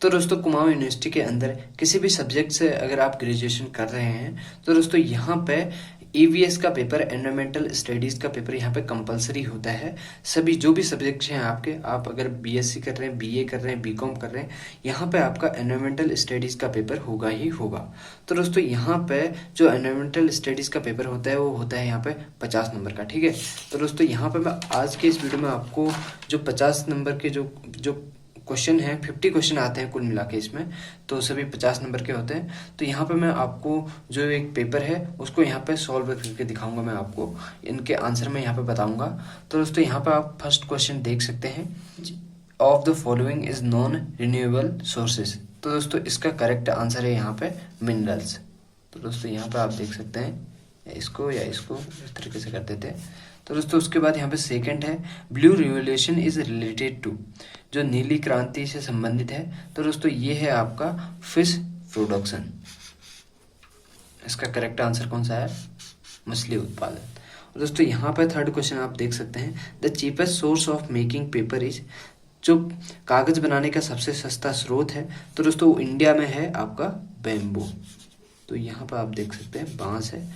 तो दोस्तों कुमाऊं यूनिवर्सिटी के अंदर किसी भी सब्जेक्ट से अगर आप ग्रेजुएशन कर रहे हैं तो दोस्तों यहाँ पे ईवीएस का पेपर, एनवायरमेंटल स्टडीज़ का पेपर यहाँ पे कंपलसरी होता है। सभी जो भी सब्जेक्ट्स हैं आपके, आप अगर बीएससी कर रहे हैं, बीए कर रहे हैं, बीकॉम कर रहे हैं, यहाँ पे आपका एनवायरमेंटल स्टडीज़ का पेपर होगा ही होगा। तो दोस्तों यहाँ पे जो एनवायरमेंटल स्टडीज़ का पेपर होता है वो होता है यहाँ पे 50 नंबर का। ठीक है, तो दोस्तों यहाँ पे मैं आज के इस वीडियो में आपको जो 50 नंबर के जो क्वेश्चन है, 50 क्वेश्चन आते हैं कुल मिला के इसमें, तो सभी 50 नंबर के होते हैं। तो यहाँ पे मैं आपको जो एक पेपर है उसको यहाँ पे सॉल्व करके दिखाऊंगा, मैं आपको इनके आंसर में यहाँ पे बताऊंगा। तो दोस्तों यहाँ पे आप फर्स्ट क्वेश्चन देख सकते हैं, of the following is non renewable sources. तो दोस्तों इसका करेक्ट आंसर है यहाँ पे मिनरल्स। तो दोस्तों यहाँ पे आप देख सकते हैं, इसको इस तरीके से कर देते हैं। तो दोस्तों उसके बाद यहाँ पे सेकंड है, blue revolution is related to, जो नीली क्रांति से संबंधित है। तो दोस्तों ये है आपका फिश प्रोडक्शन। इसका करेक्ट आंसर कौन सा है? मछली उत्पादन। और दोस्तों यहाँ पे थर्ड क्वेश्चन आप देख सकते हैं, the cheapest source of making paper is, जो कागज बनाने का सबसे सस्ता स्रोत है तो दोस्तों इंडिया में है आपका बैम्बू। तो यहाँ पर आप देख सकते हैं बांस है।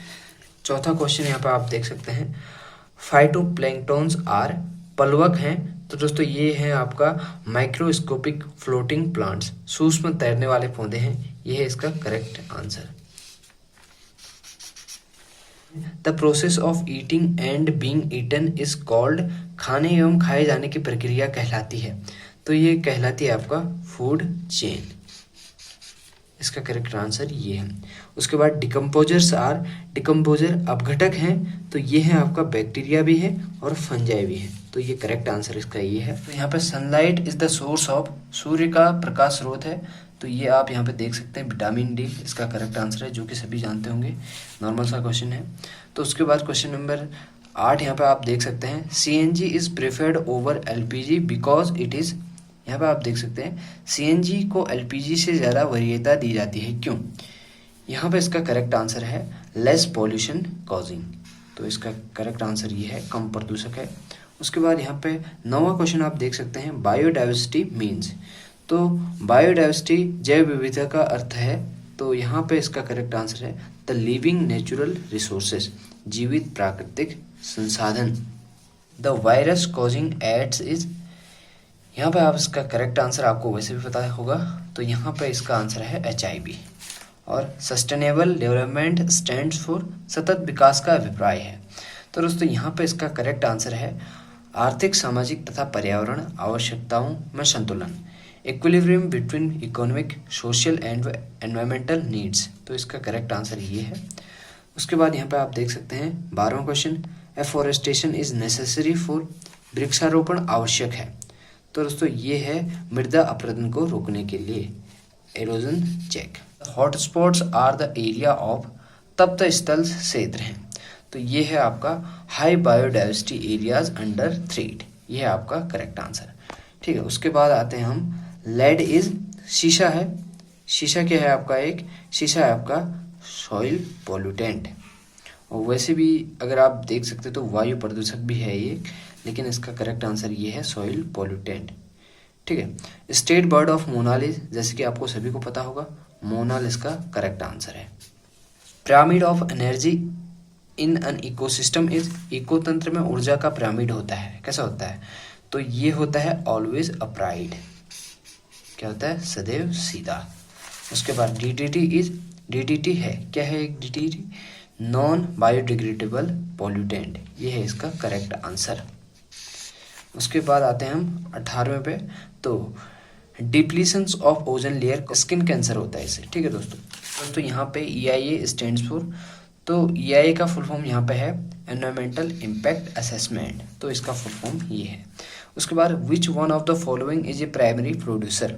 चौथा क्वेश्चन यहाँ पर आप देख सकते हैं, फाइटोप्लैंक्टन्स आर, पलवक हैं। तो दोस्तों ये है आपका माइक्रोस्कोपिक फ्लोटिंग प्लांट्स, सूक्ष्म तैरने वाले पौधे हैं। ये है इसका correct answer. The process of eating and being eaten is called, खाने एवं खाए जाने की प्रक्रिया कहलाती है। तो ये कहलाती है आपका फूड चेन। इसका करेक्ट आंसर ये है। उसके बाद डिकम्पोजर्स आर, डिकम्पोजर अपघटक हैं। तो ये है आपका बैक्टीरिया भी है और फंजाई भी है। तो ये करेक्ट आंसर इसका ये है। तो यहाँ पे sunlight is the source of, सूर्य का प्रकाश स्रोत है। तो ये आप यहाँ पे देख सकते हैं विटामिन डी इसका करेक्ट आंसर है, जो कि सभी जानते होंगे, नॉर्मल सा क्वेश्चन है। तो उसके बाद क्वेश्चन नंबर 8 यहाँ पे आप देख सकते हैं, CNG is preferred over LPG because it is, यहाँ पे आप देख सकते हैं सीएनजी को एलपीजी से ज़्यादा वरीयता दी जाती है, क्यों? यहाँ पे इसका करेक्ट आंसर है लेस पॉल्यूशन कॉजिंग। तो इसका करेक्ट आंसर ये है, कम प्रदूषक है। उसके बाद यहाँ पे 9वां क्वेश्चन आप देख सकते हैं, बायोडाइवर्सिटी मीन्स। तो बायोडाइवर्सिटी जैव विविधता का अर्थ है। तो यहाँ पे इसका करेक्ट आंसर है द लिविंग नेचुरल रिसोर्सेज, जीवित प्राकृतिक संसाधन। The virus causing AIDS is, यहाँ पे आप इसका करेक्ट आंसर आपको वैसे भी पता होगा। तो यहाँ पे इसका आंसर है HIV। और सस्टेनेबल डेवलपमेंट स्टैंड्स फॉर, सतत विकास का अभिप्राय है। तो दोस्तों यहाँ पे इसका करेक्ट आंसर है आर्थिक, सामाजिक तथा पर्यावरण आवश्यकताओं में संतुलन, equilibrium between economic, social and environmental needs. तो इसका करेक्ट आंसर ये है। उसके बाद यहाँ पे आप देख सकते हैं 12वां question, afforestation is necessary for, वृक्षारोपण आवश्यक है। तो दोस्तों ये है मृदा अपरदन को रोकने के लिए, erosion check. Hotspots are the area of, तप्त स्थल क्षेत्र हैं। तो ये है आपका high biodiversity areas under threat. ये है आपका करेक्ट आंसर। ठीक है, उसके बाद आते हैं हम, लेड इज, शीशा है। शीशा क्या है आपका? एक शीशा है आपका सॉइल पोल्यूटेंट। और वैसे भी अगर आप देख सकते हो तो वायु प्रदूषक भी है ये, लेकिन इसका करेक्ट आंसर ये है सॉइल पोल्यूटेंट। ठीक है, state bird of monal is, जैसे कि आपको सभी को पता होगा, मोनाल इसका करेक्ट आंसर है। Pyramid of energy in an ecosystem is, eco तंत्र में ऊर्जा का पिरामिड होता है, कैसा होता है? तो ये होता है ऑलवेज अपराइट। क्या होता है? सदैव सीधा। उसके बाद डीडीटी इज, डीडीटी है क्या है? एक डीडीटी नॉन बायोडिग्रेडेबल पॉल्यूटेंट। ये है इसका करेक्ट आंसर। उसके बाद आते हैं हम 18वें पे, तो depletions of ozone layer, skin cancer होता है इससे। ठीक है दोस्तों यहाँ पे EIA स्टैंड्स फॉर, तो EIA का फुल फॉर्म यहाँ पे है एनवायरमेंटल इम्पैक्ट असेसमेंट। तो इसका फुल फॉर्म ये है। उसके बाद विच one of the following is a primary producer.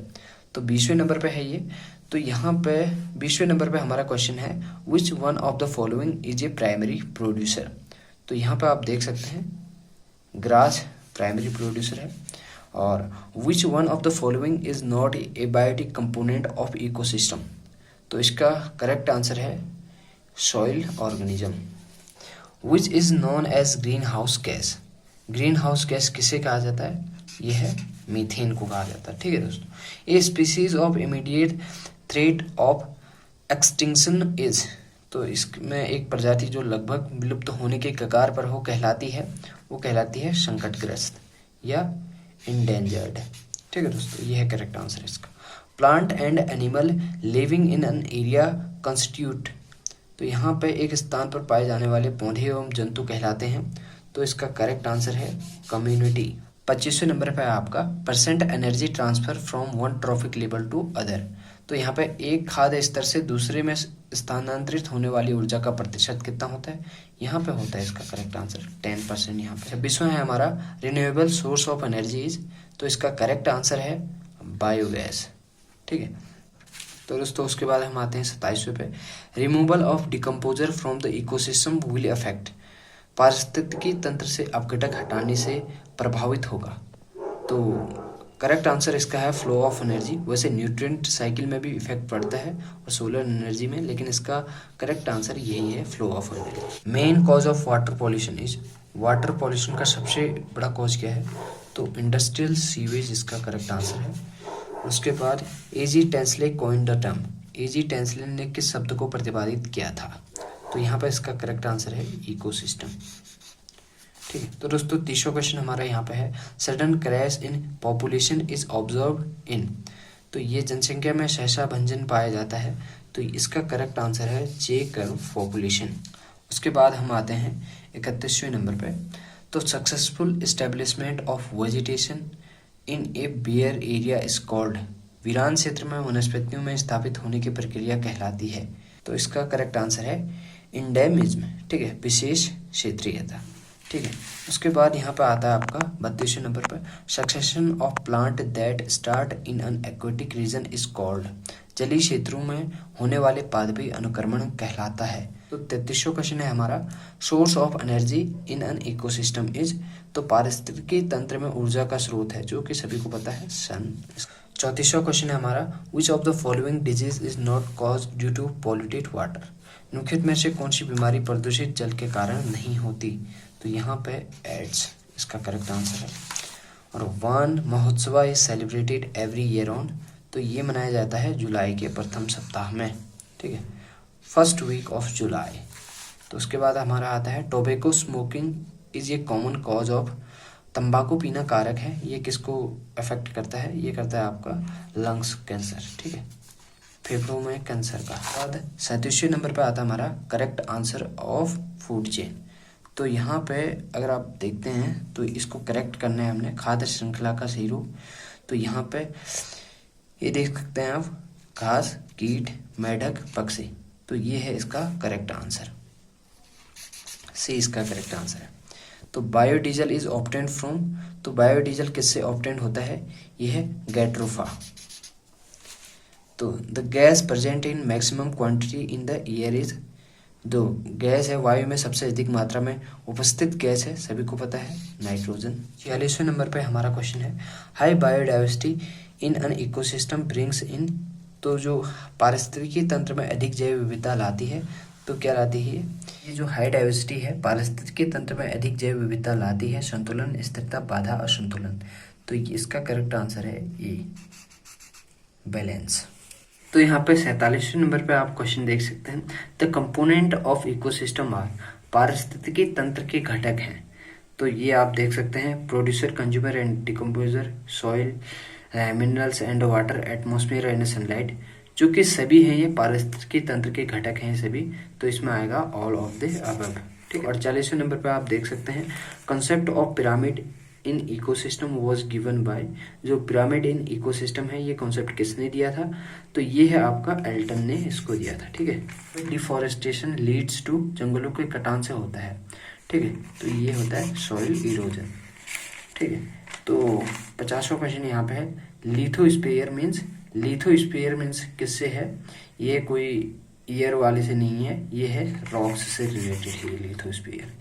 तो 20वें नंबर पे है ये। तो यहाँ पे 20वें नंबर पे हमारा क्वेश्चन है, विच one of the following is a primary producer. तो यहाँ पे आप देख सकते हैं ग्रास प्राइमरी प्रोड्यूसर है। और which one of the following is not a biotic component of ecosystem. तो इसका करेक्ट आंसर है soil organism. Which is known as greenhouse gas. Greenhouse gas किसे कहा जाता है? ये है मीथेन को कहा जाता है। ठीक है दोस्तों, a species of immediate threat of extinction is, तो इसमें एक प्रजाति जो लगभग विलुप्त होने के कगार पर हो कहलाती है, वो कहलाती है संकटग्रस्त या इंडेंजर्ड। ठीक है दोस्तों, ये है करेक्ट आंसर इसका। Plant and animal living in an area constitute, तो यहाँ पे एक स्थान पर पाए जाने वाले पौधे एवं जंतु कहलाते हैं, तो इसका करेक्ट आंसर है कम्युनिटी। 25वें नंबर पे आपका percent energy transfer from one trophic level to other, तो यहाँ पे एक खाद्य स्तर से दूसरे में स्थानांतरित होने वाली ऊर्जा का प्रतिशत कितना होता है, यहाँ पे होता है इसका करेक्ट आंसर 10% यहाँ पे। 26वां है हमारा renewable source of energy is, तो इसका करेक्ट आंसर है बायोगैस। ठीक है, तो दोस्तों उसके बाद हम आते हैं 27वें पे, removal of decomposer from the ecosystem will affect, पारिस्थितिकी तंत्र से अपघटक हटाने से प्रभावित होगा, तो करेक्ट आंसर इसका है फ्लो ऑफ एनर्जी। वैसे न्यूट्रिएंट साइकिल में भी इफेक्ट पड़ता है और सोलर एनर्जी में, लेकिन इसका करेक्ट आंसर यही है flow of energy. Main cause of water pollution is, water pollution का सबसे बड़ा कॉज क्या है, तो इंडस्ट्रियल सीवेज इसका करेक्ट आंसर है। उसके बाद A G Tansley coined the term, A G Tansley ने किस शब्द को प्रतिपादित किया था, तो यहाँ पर इसका करेक्ट आंसर है इकोसिस्टम। ठीक है, तो दोस्तों 30वां क्वेश्चन हमारा यहाँ पे है, sudden crash in population is observe in, तो ये जनसंख्या में सहसा भंजन पाया जाता है, तो इसका करेक्ट आंसर है जे कर्व पॉपुलेशन। उसके बाद हम आते हैं 31वें नंबर पे, तो successful establishment of vegetation in a bare area is called, वीरान क्षेत्र में वनस्पतियों में स्थापित होने की प्रक्रिया कहलाती है, तो इसका करेक्ट आंसर है इंडेमिज्म। ठीक है, विशेष क्षेत्रीयता। ठीक है, उसके बाद यहाँ पर आता है आपका 32वें नंबर पर, succession of plant that start in an aquatic region is called, जलीय क्षेत्रों में होने वाले पादपी अनुक्रमण कहलाता है। तो 33वां क्वेश्चन है हमारा, source of energy in an ecosystem is, तो पारिस्थितिकी तंत्र में ऊर्जा का स्रोत है जो कि सभी को पता है सन। 34वां क्वेश्चन है हमारा, which of the following disease is not cause due to polluted water, निम्नलिखित में से कौन सी बीमारी प्रदूषित जल के कारण नहीं होती, तो यहाँ पे एड्स इसका करेक्ट आंसर है। और वन महोत्सव is celebrated every year on, तो ये मनाया जाता है जुलाई के प्रथम सप्ताह में। ठीक है, फर्स्ट वीक ऑफ जुलाई। तो उसके बाद हमारा आता है, tobacco smoking is a common cause of, तंबाकू पीना कारक है, ये किसको अफेक्ट करता है, ये करता है आपका लंग्स कैंसर। ठीक है, फेफड़ों में कैंसर का। बाद 37वें नंबर पे आता है हमारा correct answer of food chain, तो यहाँ पे अगर आप देखते हैं तो इसको करेक्ट करना है हमने, खाद्य श्रृंखला का सही रूप, तो यहाँ पे ये देख सकते हैं आप, घास, कीट, मेढक, पक्षी, तो ये है इसका करेक्ट आंसर, सी इसका करेक्ट आंसर है। तो बायोडीजल इज ऑब्टेन्ड फ्रॉम, तो बायोडीजल किससे ऑब्टेन्ड होता है, ये है गैट्रोफा। तो the gas present in maximum quantity in the air is, दो गैस है वायु में सबसे अधिक मात्रा में उपस्थित गैस है, सभी को पता है नाइट्रोजन। 46वें नंबर पे हमारा क्वेश्चन है, high biodiversity in an ecosystem brings in, तो जो पारिस्थितिकी तंत्र में अधिक जैव विविधता लाती है, तो क्या लाती है, ये जो हाई डाइवर्सिटी है पारिस्थितिकी तंत्र में अधिक जैव विविधता लाती है, संतुलन, स्थिरता, बाधा और संतुलन, तो इसका करेक्ट आंसर है ए बैलेंस। तो यहाँ पे 47वें नंबर पे आप क्वेश्चन देख सकते हैं, the component of ecosystem are, पारिस्थितिकी तंत्र के घटक हैं, तो ये आप देख सकते हैं, producer, consumer and decomposer, soil, minerals and water, atmosphere and sunlight, जो कि सभी हैं ये पारिस्थितिकी तंत्र के घटक हैं सभी, तो इसमें आएगा ऑल ऑफ द अबव। ठीक, 48वें नंबर पे आप देख सकते हैं, concept of pyramid in ecosystem was given by, जो पिरामिड इन इकोसिस्टम है ये कॉन्सेप्ट किसने दिया था, तो ये है आपका एल्टन ने इसको दिया था। ठीक है, डिफॉरेस्टेशन लीड्स टू, जंगलों के कटान से होता है। ठीक है, तो ये होता है सॉइल इरोजन। ठीक है, तो 50वां क्वेश्चन यहाँ पे है, लिथोस्फीयर मीन्स, लिथोस्फीयर मीन्स किससे है, ये कोई ईयर वाले से नहीं है, ये है रॉक्स से रिलेटेड है लिथोस्फीयर।